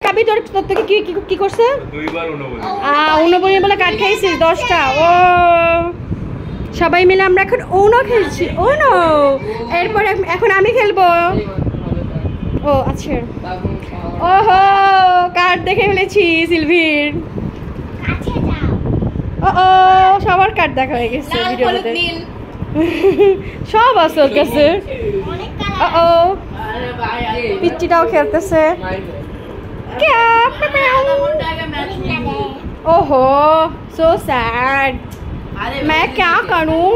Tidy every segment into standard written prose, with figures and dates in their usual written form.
কাবি তোর থেকে কি কি করছে? দুইবার উনবনি বলে কাট খাইছিস 10টা। ও সবাই মিলে আমরা এখন উনো খেলছি। উনো এরপর এখন আমি খেলবো। ও আচ্ছা, ওহো কার্ড দেখে ফেলেছি সিলভির। ও সবার কার্ড দেখা হয়ে গেছে ভিডিওতে। সব আছে ওর কাছে। ও পিচ্চিটাও খেলতেছে। ओहो सो सैड, मैं क्या करूं?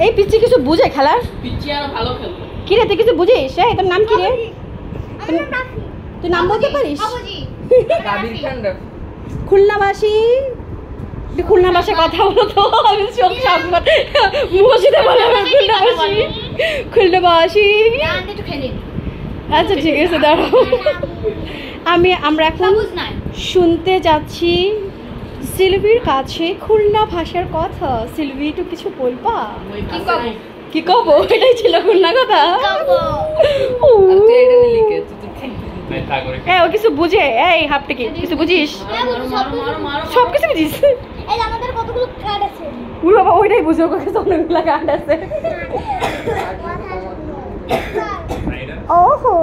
এই পিচ্চি কিছু বুঝে খেলার? পিচ্চি আর ভালো খেলতো। কি রে তুই কিছু বুঝিস? তোর নাম কি রে? তুই নাম বলতে পারিস? খুলনাবাসী, খুলনা ভাষায় কথা বলো তো। আমি চোখ সামনে মসজিদে বলে খুলনাবাসী, খুলনাবাসী। আচ্ছা ঠিক আছে দাঁড়াও। আমরা এখন শুনতে যাচ্ছি সিলভির কাছে খুলনা ভাষার কথা। সিলভি একটু কিছু বলবা? কি কব? এটাই ছিল খুলনা কথা। ও কিছু বুঝে? এই হাফটা কি কিছু বুঝিস? সব কিছু বুঝিস? উড় বাবা ওইটাই বুঝো, কাছে অনেকগুলো কার্ড আছে। ওহো